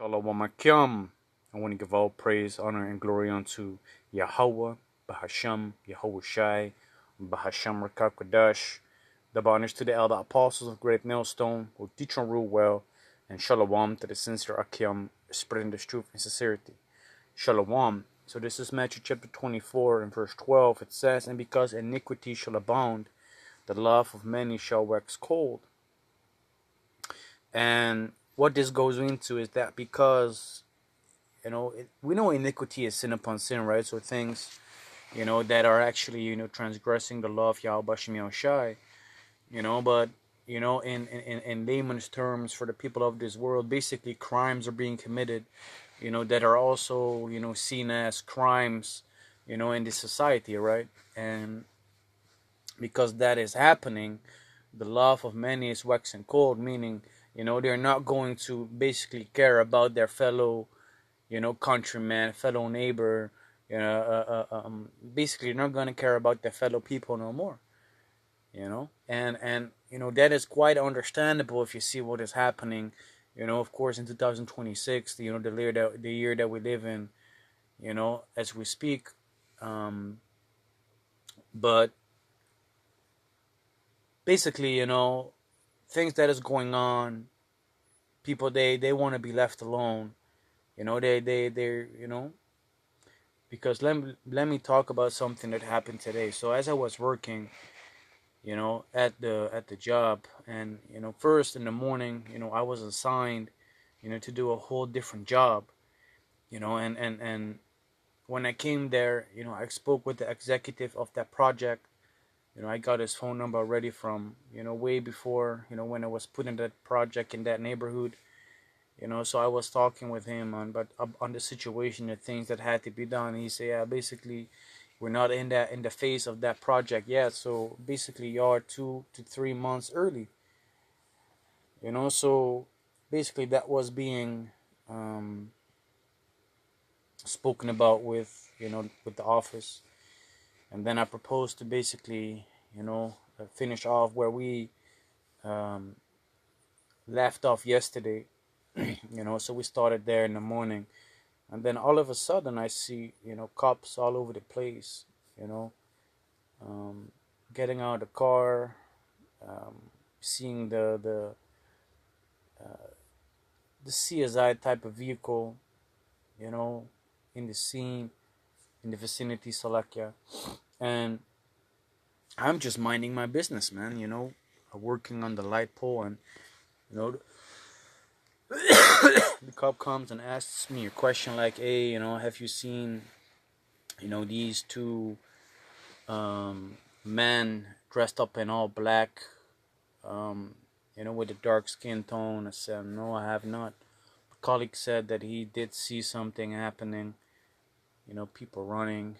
Shalom Akim. I want to give all praise, honor, and glory unto Yahweh, Bahasham, Yahweh Shai, Bahasham Rakakadash. Double honors to the elder apostles of Great Millstone who teach and rule well, and Shalom to the sincere Akim, spreading the truth and sincerity. Shalom. So this is Matthew chapter 24 and verse 12. It says, "And because iniquity shall abound, the love of many shall wax cold." And what this goes into is that because we know iniquity is sin upon sin, right? So things, that are actually, transgressing the law of Yahweh Shem Yahushai, but, in layman's terms for the people of this world, basically crimes are being committed, that are also, seen as crimes, in this society, right? And because that is happening, the love of many is waxing cold, meaning, they're not going to basically care about their fellow countryman, fellow neighbor, basically not going to care about their fellow people no more, and that is quite understandable if you see what is happening, of course, in 2026, the year that we live in, as we speak, but basically, things that is going on, people, they want to be left alone, they're because let me talk about something that happened today. So as I was working, at the job, and first in the morning, I was assigned, to do a whole different job, and when I came there, I spoke with the executive of that project. I got his phone number already from, way before, when I was putting that project in that neighborhood. So I was talking with him on the situation, the things that had to be done. He said, yeah, basically, we're not in the phase of that project yet. So basically, you are 2 to 3 months early. So basically that was being spoken about with the office, and then I proposed to basically finish off where we left off yesterday. So we started there in the morning. And then all of a sudden, I see, cops all over the place, getting out of the car, seeing the CSI type of vehicle, in the scene, in the vicinity, Salakia. And I'm just minding my business, man, working on the light pole, and, the cop comes and asks me a question like, hey, have you seen, these two men dressed up in all black, with a dark skin tone? I said, no, I have not. A colleague said that he did see something happening, people running.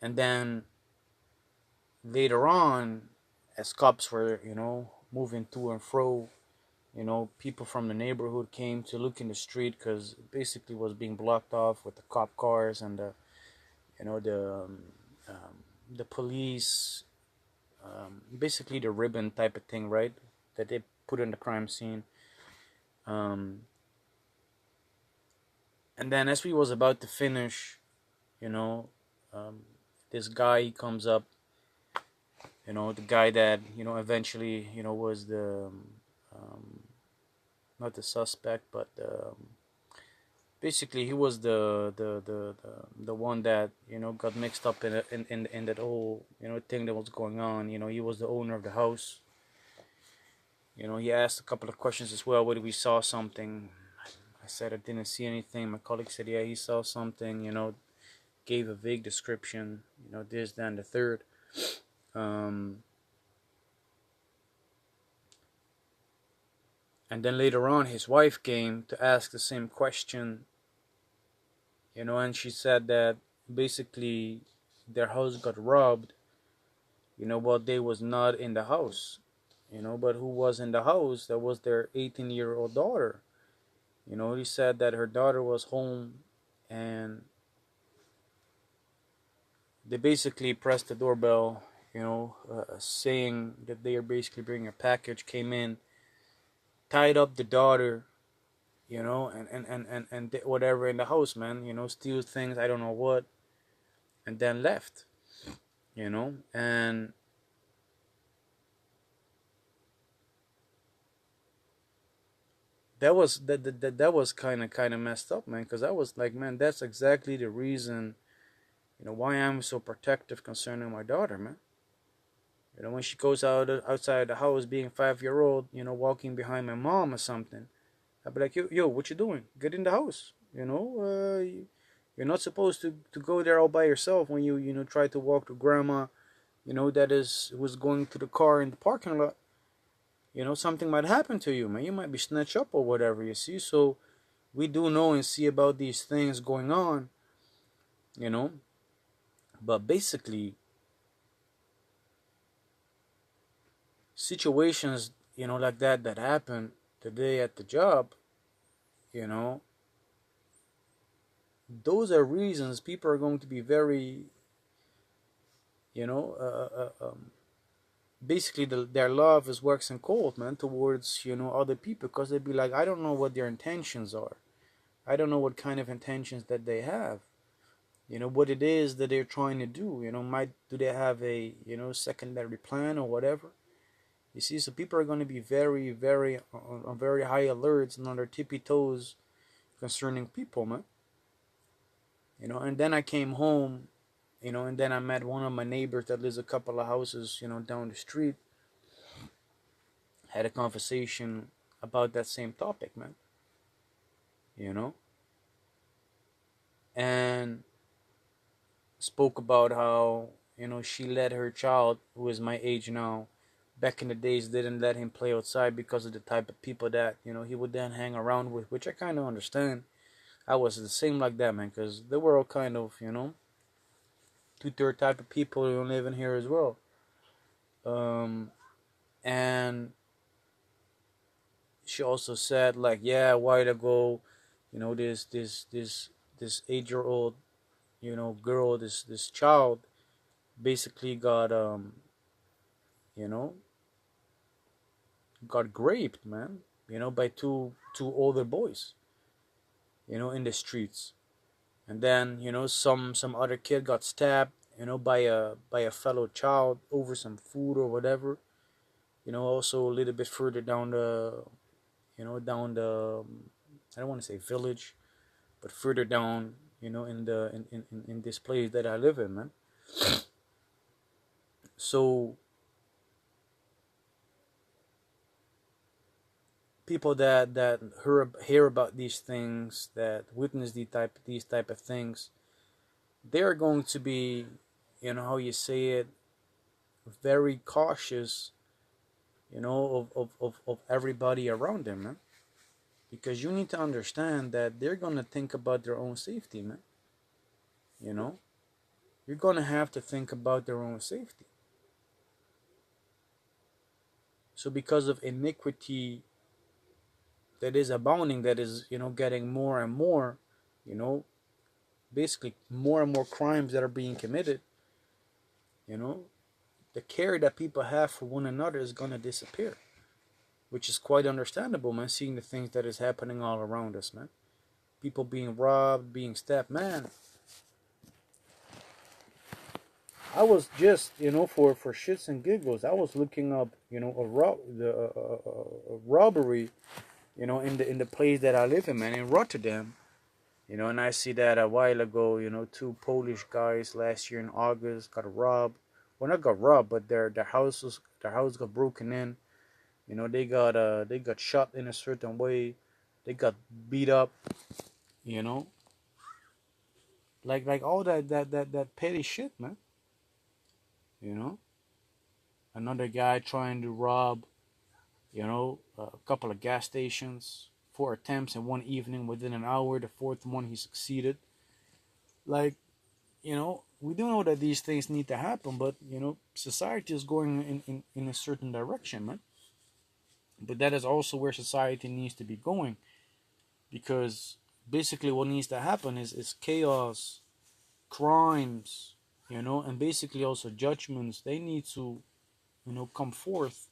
And then later on, as cops were, moving to and fro, people from the neighborhood came to look in the street because basically was being blocked off with the cop cars and the police, basically the ribbon type of thing, right? That they put in the crime scene. And then as we was about to finish, this guy, he comes up, the guy that, eventually, was the, not the suspect, but basically he was the one that, got mixed up in that whole, thing that was going on. He was the owner of the house. He asked a couple of questions as well. Whether we saw something. I said I didn't see anything. My colleague said, yeah, he saw something, gave a vague description, this, that, and the third. And then later on, his wife came to ask the same question, and she said that basically their house got robbed, while they was not in the house, but who was in the house? That was their 18-year-old daughter. He said that her daughter was home, and they basically pressed the doorbell, saying that they are basically bringing a package, came in, tied up the daughter, and did whatever in the house, man. Steal things, I don't know what, and then left. And that was kind of messed up, man. Because I was like, man, that's exactly the reason, why I'm so protective concerning my daughter, man. When she goes outside the house, being 5 year old, walking behind my mom or something, I'd be like, yo, what you doing? Get in the house. You're not supposed to go there all by yourself when you try to walk to grandma. That is was going to the car in the parking lot. Something might happen to you, man. You might be snatched up or whatever. You see, so we do know and see about these things going on. You know, but basically, situations like that happen today at the job. You know, those are reasons people are going to be very, you know, basically their love is waxing cold, man, towards other people, because they'd be like, I don't know what their intentions are. I don't know what kind of intentions that they have. What it is that they're trying to do. Might do they have a secondary plan or whatever. You see, so people are going to be very, very on very high alerts and on their tippy toes concerning people, man. And then I came home, and then I met one of my neighbors that lives a couple of houses, down the street. Had a conversation about that same topic, man. You know, and spoke about how she let her child, who is my age now, back in the days didn't let him play outside because of the type of people that he would then hang around with, which I kind of understand. I was the same like that, man, because they were all kind of two-third type of people who live in here as well. And she also said, like, yeah, a while ago, this 8-year-old girl, this child basically got you know got raped, man, by two older boys, in the streets. And then some other kid got stabbed, by a fellow child over some food or whatever. Also a little bit further down the I don't want to say village, but further down, in this place that I live in, man. So people that hear about these things, that witness these type of things, they're going to be, how you say it, very cautious, of everybody around them, man. Because you need to understand that they're gonna think about their own safety, man. You know, you're gonna have to think about their own safety. So because of iniquity that is abounding, that is, getting more and more, you know, basically more and more crimes that are being committed, you know, the care that people have for one another is gonna disappear. Which is quite understandable, man, seeing the things that is happening all around us, man. People being robbed, being stabbed, man. I was just, for shits and giggles, I was looking up, a robbery, in the place that I live in, man, in Rotterdam. And I see that a while ago, two Polish guys last year in August got robbed. Well, not got robbed, but their house got broken in. They got shot in a certain way. They got beat up. You know, like all that petty shit, man. You know, another guy trying to rob, a couple of gas stations. 4 attempts in one evening within an hour. The fourth one he succeeded. Like, we do know that these things need to happen, but society is going in a certain direction, man. But that is also where society needs to be going, because basically what needs to happen is chaos, crimes, and basically also judgments. They need to come forth,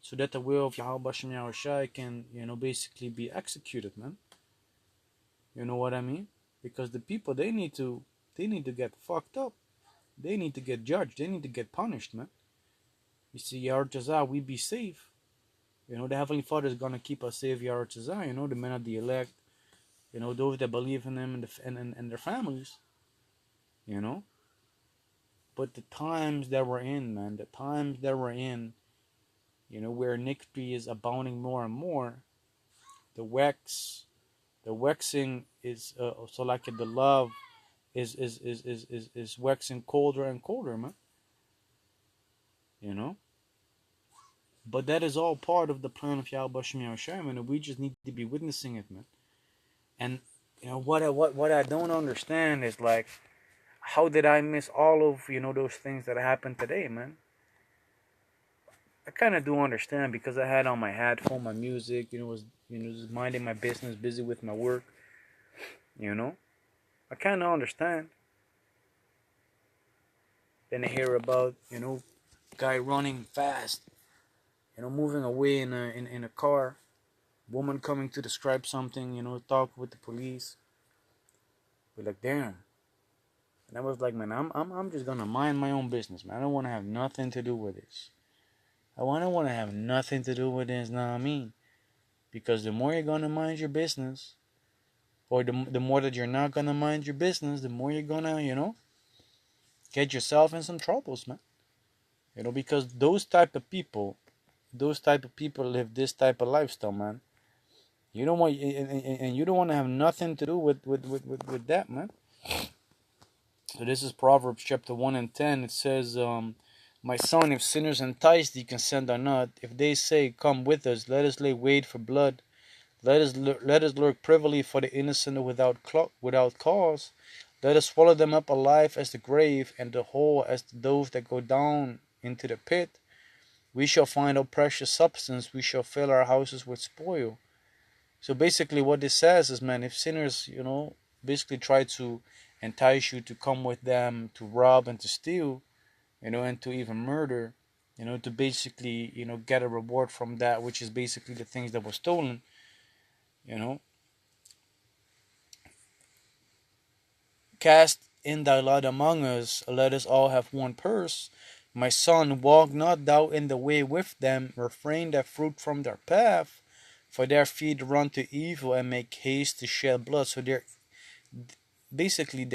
so that the will of Yahweh Shem Yahushai can, basically be executed, man. You know what I mean? Because the people, they need to get fucked up. They need to get judged. They need to get punished, man. You see, Yahushua, we be safe. The Heavenly Father is gonna keep us safe, Yahushua. The men of the elect. Those that believe in Him and their families. You know. But the times that we're in, man, the times that we're in, where iniquity is abounding more and more, the waxing is so like the love is waxing colder and colder, man. You know. But that is all part of the plan of Yahweh Shem Yahushua, man. And we just need to be witnessing it, man. And what I don't understand is like, how did I miss all of those things that happened today, man? I kind of do understand because I had on my headphone, my music, was just minding my business, busy with my work. I kind of understand. Then I hear about guy running fast, moving away in a car, woman coming to describe something, talk with the police. We're like, damn. And I was like, man, I'm just gonna mind my own business, man. I don't want to have nothing to do with this. I don't want to have nothing to do with this. Know what I mean? Because the more you're gonna mind your business, or the more that you're not gonna mind your business, the more you're gonna get yourself in some troubles, man. Because those type of people live this type of lifestyle, man. You don't want, and you don't want to have nothing to do with that, man. So this is Proverbs chapter 1 and 10. It says, my son, if sinners entice thee, consent or not. If they say, come with us, let us lay wait for blood. Let us lurk privily for the innocent without cause. Let us swallow them up alive as the grave, and the whole as those that go down into the pit. We shall find a precious substance. We shall fill our houses with spoil. So basically what this says is, man, if sinners, basically try to entice you to come with them, to rob and to steal, and to even murder, to basically, get a reward from that, which is basically the things that were stolen, cast in thy lot among us, let us all have one purse. My son, walk not thou in the way with them, refrain thy fruit from their path, for their feet run to evil and make haste to shed blood. So they're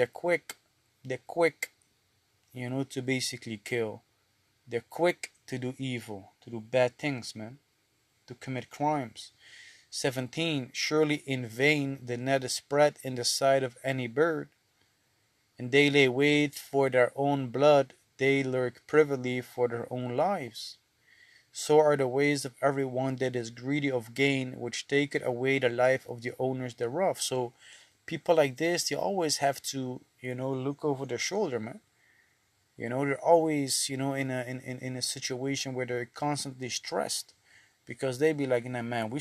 quick, to basically kill. They're quick to do evil, to do bad things, man, to commit crimes. 17, surely in vain the net is spread in the sight of any bird, and they lay wait for their own blood, they lurk privily for their own lives. So are the ways of every one that is greedy of gain, which taketh away the life of the owners thereof. So people like this, they always have to, look over their shoulder, man. They're always, in a situation where they're constantly stressed, because they be like, nah, man, we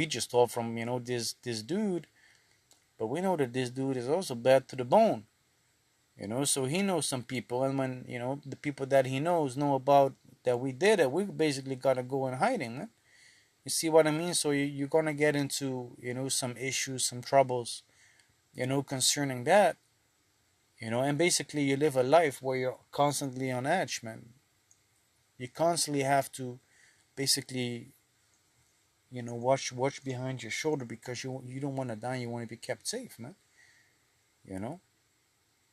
just stole from, this dude, but we know that this dude is also bad to the bone. So he knows some people, and when, the people that he knows know about that we did it, we basically gotta go in hiding, man. You see what I mean? So you're gonna get into, some issues, some troubles, concerning that, and basically you live a life where you're constantly on edge, man. You constantly have to basically, watch behind your shoulder, because you don't want to die. You want to be kept safe, man. You know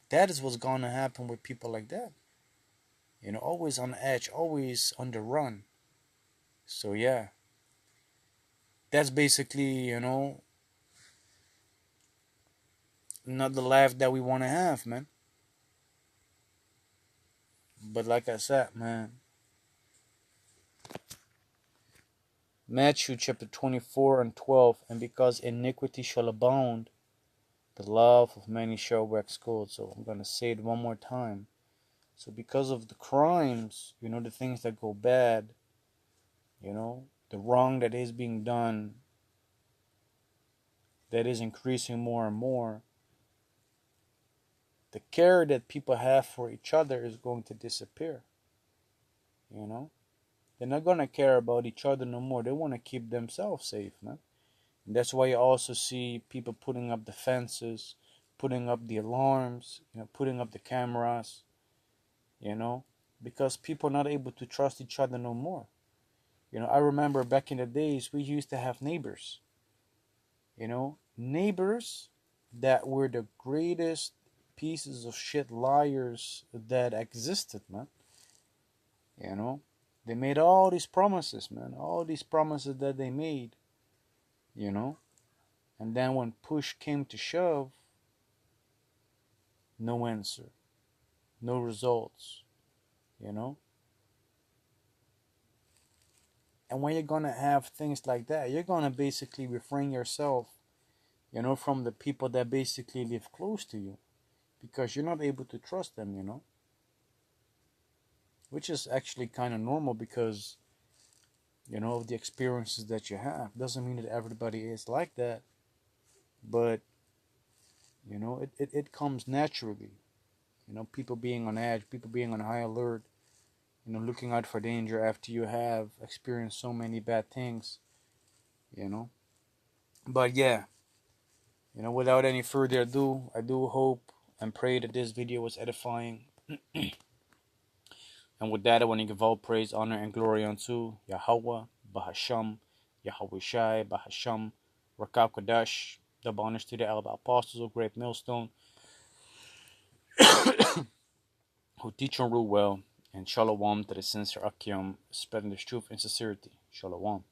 that is what's gonna happen with people like that. Always on edge, always on the run. So yeah, that's basically, not the life that we want to have, man. But like I said, man, Matthew chapter 24 and 12, and because iniquity shall abound, the love of many shall wax cold. So I'm going to say it one more time. So because of the crimes, the things that go bad, the wrong that is being done, that is increasing more and more, the care that people have for each other is going to disappear. They're not gonna care about each other no more. They want to keep themselves safe, man. And that's why you also see people putting up the fences, putting up the alarms, putting up the cameras, you know, because people are not able to trust each other no more. I remember back in the days we used to have neighbors, neighbors that were the greatest pieces of shit liars that existed, man. You know, they made all these promises, man, all these promises that they made, you know, and then when push came to shove, no answer, no results, you know. And when you're gonna have things like that, you're gonna basically refrain yourself, from the people that basically live close to you because you're not able to trust them, which is actually kind of normal because, of the experiences that you have. Doesn't mean that everybody is like that, but, it comes naturally. People being on edge, people being on high alert, looking out for danger after you have experienced so many bad things, you know. But yeah, without any further ado, I do hope and pray that this video was edifying. And with that, I want to give all praise, honor, and glory unto Yahweh, Bahasham, Yahweh Shai, Bahasham, Rakab Kodash, double honors to the Alba Apostles of Great Millstone, who teach and rule well, and Shalom to the sincere Akim, spreading the truth and sincerity. Shalom.